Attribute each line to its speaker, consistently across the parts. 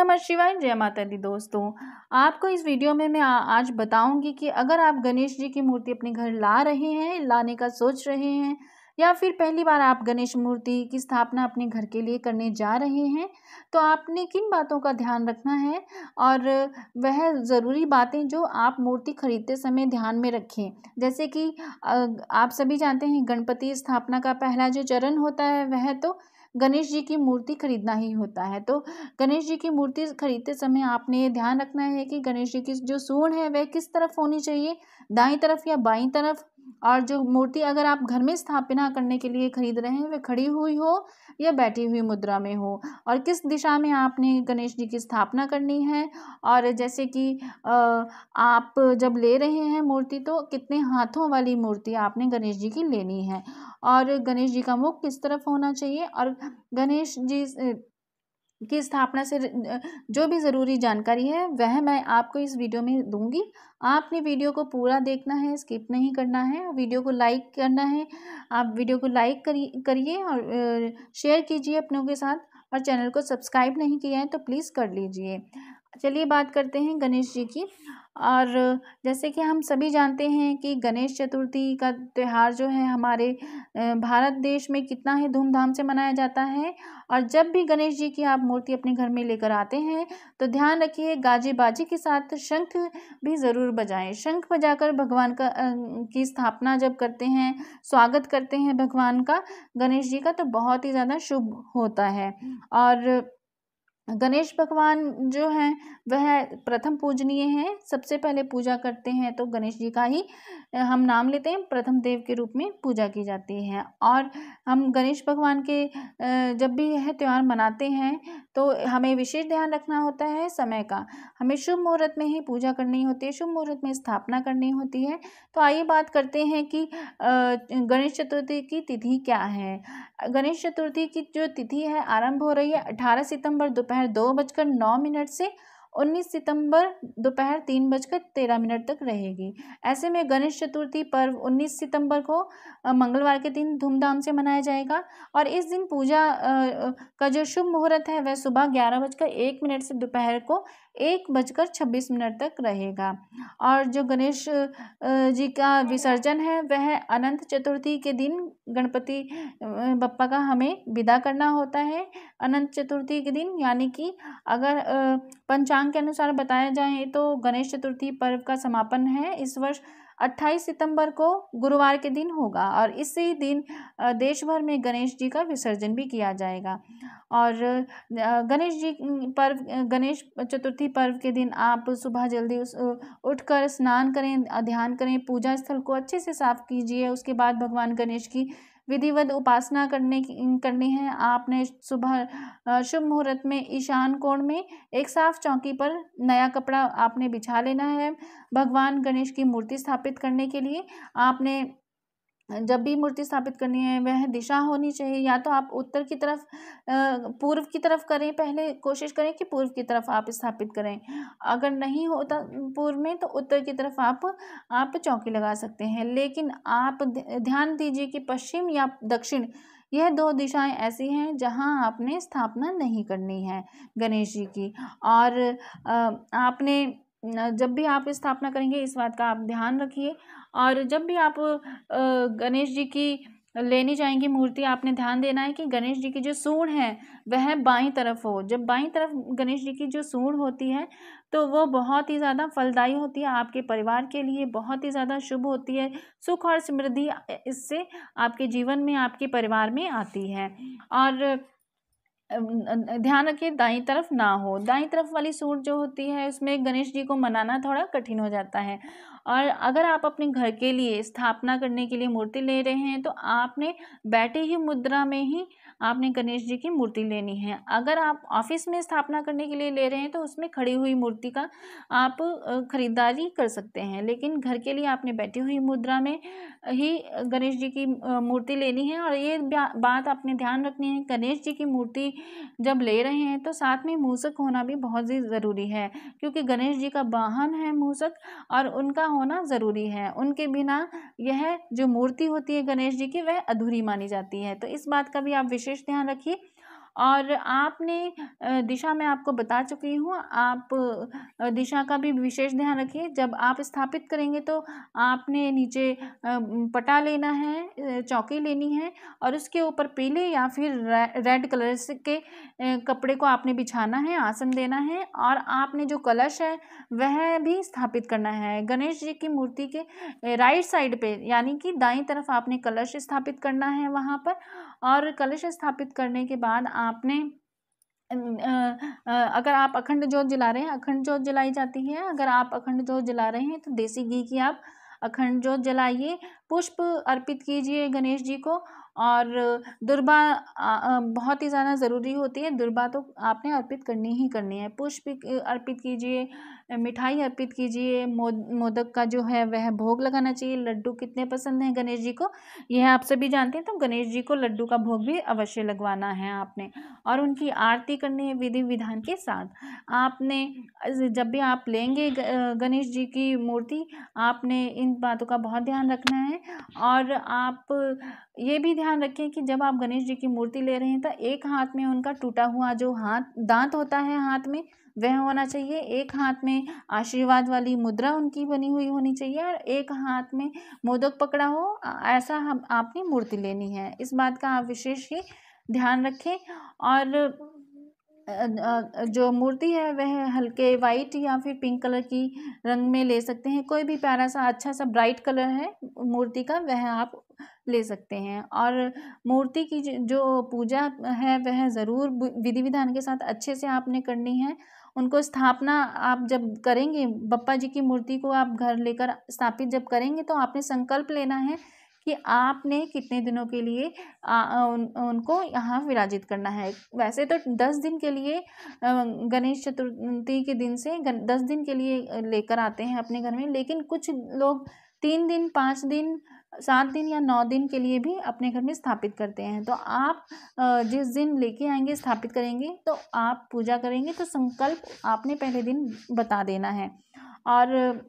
Speaker 1: नमः शिवाय, जय माता दी। दोस्तों, आपको इस वीडियो में मैं आज बताऊंगी कि अगर आप गणेश जी की मूर्ति अपने घर ला रहे हैं, लाने का सोच रहे हैं, या फिर पहली बार आप गणेश मूर्ति की स्थापना अपने घर के लिए करने जा रहे हैं, तो आपने किन बातों का ध्यान रखना है और वह ज़रूरी बातें जो आप मूर्ति खरीदते समय ध्यान में रखें। जैसे कि आप सभी जानते हैं, गणपति स्थापना का पहला जो चरण होता है वह तो गणेश जी की मूर्ति खरीदना ही होता है। तो गणेश जी की मूर्ति खरीदते समय आपने ये ध्यान रखना है कि गणेश जी की जो सूंड है वह किस तरफ होनी चाहिए, दाईं तरफ या बाईं तरफ। और जो मूर्ति अगर आप घर में स्थापना करने के लिए खरीद रहे हैं वह खड़ी हुई हो या बैठी हुई मुद्रा में हो, और किस दिशा में आपने गणेश जी की स्थापना करनी है। और जैसे कि आप जब ले रहे हैं मूर्ति तो कितने हाथों वाली मूर्ति आपने गणेश जी की लेनी है, और गणेश जी का मुख किस तरफ होना चाहिए, और गणेश जी की स्थापना से जो भी ज़रूरी जानकारी है वह मैं आपको इस वीडियो में दूंगी। आपने वीडियो को पूरा देखना है, स्किप नहीं करना है, वीडियो को लाइक करना है। आप वीडियो को लाइक करिए और शेयर कीजिए अपनों के साथ, और चैनल को सब्सक्राइब नहीं किया है तो प्लीज़ कर लीजिए। चलिए बात करते हैं गणेश जी की। और जैसे कि हम सभी जानते हैं कि गणेश चतुर्थी का त्यौहार जो है हमारे भारत देश में कितना ही धूमधाम से मनाया जाता है। और जब भी गणेश जी की आप मूर्ति अपने घर में लेकर आते हैं तो ध्यान रखिए, गाजे बाजे के साथ शंख भी ज़रूर बजाएं। शंख बजाकर भगवान का की स्थापना जब करते हैं, स्वागत करते हैं भगवान का, गणेश जी का, तो बहुत ही ज़्यादा शुभ होता है। और गणेश भगवान जो हैं वह प्रथम पूजनीय हैं। सबसे पहले पूजा करते हैं तो गणेश जी का ही हम नाम लेते हैं, प्रथम देव के रूप में पूजा की जाती है। और हम गणेश भगवान के जब भी यह त्यौहार मनाते हैं तो हमें विशेष ध्यान रखना होता है समय का। हमें शुभ मुहूर्त में ही पूजा करनी होती है, शुभ मुहूर्त में स्थापना करनी होती है। तो आइए बात करते हैं कि गणेश चतुर्थी की तिथि क्या है। गणेश चतुर्थी की जो तिथि है आरंभ हो रही है 18 सितंबर दोपहर 2:09 से 19 सितंबर दोपहर 3:13 तक रहेगी। ऐसे में गणेश चतुर्थी पर्व 19 सितंबर को मंगलवार के दिन धूमधाम से मनाया जाएगा। और इस दिन पूजा का जो शुभ मुहूर्त है वह सुबह 11:01 से दोपहर को 1:26 तक रहेगा। और जो गणेश जी का विसर्जन है वह अनंत चतुर्थी के दिन गणपति बप्पा का हमें विदा करना होता है। अनंत चतुर्थी के दिन, यानी कि अगर पंचांग के अनुसार बताया जाए तो गणेश चतुर्थी पर्व का समापन है इस वर्ष 28 सितंबर को गुरुवार के दिन होगा। और इसी दिन देश भर में गणेश जी का विसर्जन भी किया जाएगा। और गणेश चतुर्थी पर्व के दिन आप सुबह जल्दी उठकर स्नान करें, ध्यान करें, पूजा स्थल को अच्छे से साफ कीजिए। उसके बाद भगवान गणेश की विधिवत उपासना करनी है। आपने सुबह शुभ मुहूर्त में ईशान कोण में एक साफ चौकी पर नया कपड़ा आपने बिछा लेना है। भगवान गणेश की मूर्ति स्थापित करने के लिए आपने जब भी मूर्ति स्थापित करनी है वह दिशा होनी चाहिए, या तो आप उत्तर की तरफ पूर्व की तरफ करें। पहले कोशिश करें कि पूर्व की तरफ आप स्थापित करें। अगर नहीं होता पूर्व में तो उत्तर की तरफ आप चौकी लगा सकते हैं। लेकिन आप ध्यान दीजिए कि पश्चिम या दक्षिण, यह दो दिशाएं ऐसी हैं जहां आपने स्थापना नहीं करनी है गणेश जी की। और आपने जब भी आप स्थापना करेंगे इस बात का आप ध्यान रखिए। और जब भी आप गणेश जी की लेनी जाएंगी मूर्ति, आपने ध्यान देना है कि गणेश जी की जो सूंड है वह बाईं तरफ हो। जब बाईं तरफ गणेश जी की जो सूंड होती है तो वो बहुत ही ज़्यादा फलदायी होती है, आपके परिवार के लिए बहुत ही ज़्यादा शुभ होती है। सुख और समृद्धि इससे आपके जीवन में, आपके परिवार में आती है। और ध्यान रखिए दाईं तरफ ना हो। दाईं तरफ वाली सूंड जो होती है उसमें गणेश जी को मनाना थोड़ा कठिन हो जाता है। और अगर आप अपने घर के लिए स्थापना करने के लिए मूर्ति ले रहे हैं तो आपने बैठी ही मुद्रा में ही आपने गणेश जी की मूर्ति लेनी है। अगर आप ऑफिस में स्थापना करने के लिए ले रहे हैं तो उसमें खड़ी हुई मूर्ति का आप खरीदारी कर सकते हैं, लेकिन घर के लिए आपने बैठी हुई मुद्रा में ही गणेश जी की मूर्ति लेनी है। और ये बात आपने ध्यान रखनी है, गणेश जी की मूर्ति जब ले रहे हैं तो साथ में मूषक होना भी बहुत ही ज़रूरी है, क्योंकि गणेश जी का वाहन है मूषक और उनका होना ज़रूरी है। उनके बिना यह जो मूर्ति होती है गणेश जी की वह अधूरी मानी जाती है। तो इस बात का भी आप विशेष ध्यान रखिए। और आपने दिशा मैं आपको बता चुकी हूँ, आप दिशा का भी विशेष ध्यान रखिए। जब आप स्थापित करेंगे तो आपने नीचे पटा लेना है, चौकी लेनी है और उसके ऊपर पीले या फिर रेड कलर से के कपड़े को आपने बिछाना है, आसन देना है और आपने जो कलश है वह भी स्थापित करना है। गणेश जी की मूर्ति के राइट साइड पे यानी कि दाईं तरफ आपने कलश स्थापित करना है वहाँ पर। और कलश स्थापित करने के बाद आपने अगर आप अखंड ज्योत जला रहे हैं, अखंड ज्योत जलाई जाती है। अगर आप अखंड ज्योत जला रहे हैं तो देसी घी की आप अखंड ज्योत जलाइए। पुष्प अर्पित कीजिए गणेश जी को और दुर्बा बहुत ही ज़्यादा ज़रूरी होती है। दुर्बा तो आपने अर्पित करनी ही करनी है। पुष्प अर्पित कीजिए, मिठाई अर्पित कीजिए, मोदक का जो है वह भोग लगाना चाहिए। लड्डू कितने पसंद हैं गणेश जी को, यह आप सभी जानते हैं, तो गणेश जी को लड्डू का भोग भी अवश्य लगवाना है आपने और उनकी आरती करनी है विधि विधान के साथ। आपने जब भी आप लेंगे गणेश जी की मूर्ति, आपने इन बातों का बहुत ध्यान रखना है। और आप ये भी ध्यान रखें कि जब आप गणेश जी की मूर्ति ले रहे हैं तो एक हाथ में उनका टूटा हुआ जो दांत होता है हाथ में वह होना चाहिए, एक हाथ में आशीर्वाद वाली मुद्रा उनकी बनी हुई होनी चाहिए और एक हाथ में मोदक पकड़ा हो, ऐसा हम आपने मूर्ति लेनी है। इस बात का आप विशेष ही ध्यान रखें। और जो मूर्ति है वह हल्के वाइट या फिर पिंक कलर की रंग में ले सकते हैं। कोई भी प्यारा सा अच्छा सा ब्राइट कलर है मूर्ति का वह आप ले सकते हैं। और मूर्ति की जो पूजा है वह ज़रूर विधि विधान के साथ अच्छे से आपने करनी है। उनको स्थापना आप जब करेंगे, बप्पा जी की मूर्ति को आप घर लेकर स्थापित जब करेंगे तो आपने संकल्प लेना है कि आपने कितने दिनों के लिए उनको यहाँ विराजित करना है। वैसे तो 10 दिन के लिए गणेश चतुर्थी के दिन से 10 दिन के लिए लेकर आते हैं अपने घर में, लेकिन कुछ लोग 3 दिन, 5 दिन, 7 दिन या 9 दिन के लिए भी अपने घर में स्थापित करते हैं। तो आप जिस दिन लेके आएंगे, स्थापित करेंगे, तो आप पूजा करेंगे तो संकल्प आपने पहले दिन बता देना है। और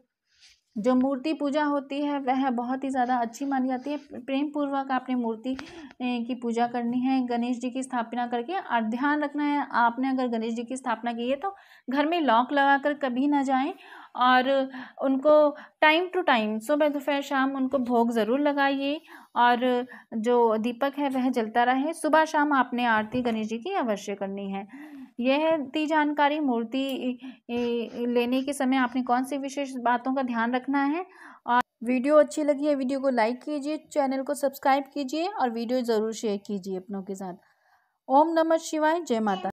Speaker 1: जो मूर्ति पूजा होती है वह बहुत ही ज़्यादा अच्छी मानी जाती है। प्रेम पूर्वक आपने मूर्ति की पूजा करनी है गणेश जी की स्थापना करके। और ध्यान रखना है, आपने अगर गणेश जी की स्थापना की है तो घर में लॉक लगाकर कभी ना जाएं और उनको टाइम टू टाइम, सुबह दोपहर शाम, उनको भोग ज़रूर लगाइए और जो दीपक है वह जलता रहे। सुबह शाम आपने आरती गणेश जी की अवश्य करनी है। यह थी जानकारी मूर्ति लेने के समय आपने कौन सी विशेष बातों का ध्यान रखना है। और वीडियो अच्छी लगी है, वीडियो को लाइक कीजिए, चैनल को सब्सक्राइब कीजिए और वीडियो ज़रूर शेयर कीजिए अपनों के साथ। ओम नमः शिवाय, जय माता।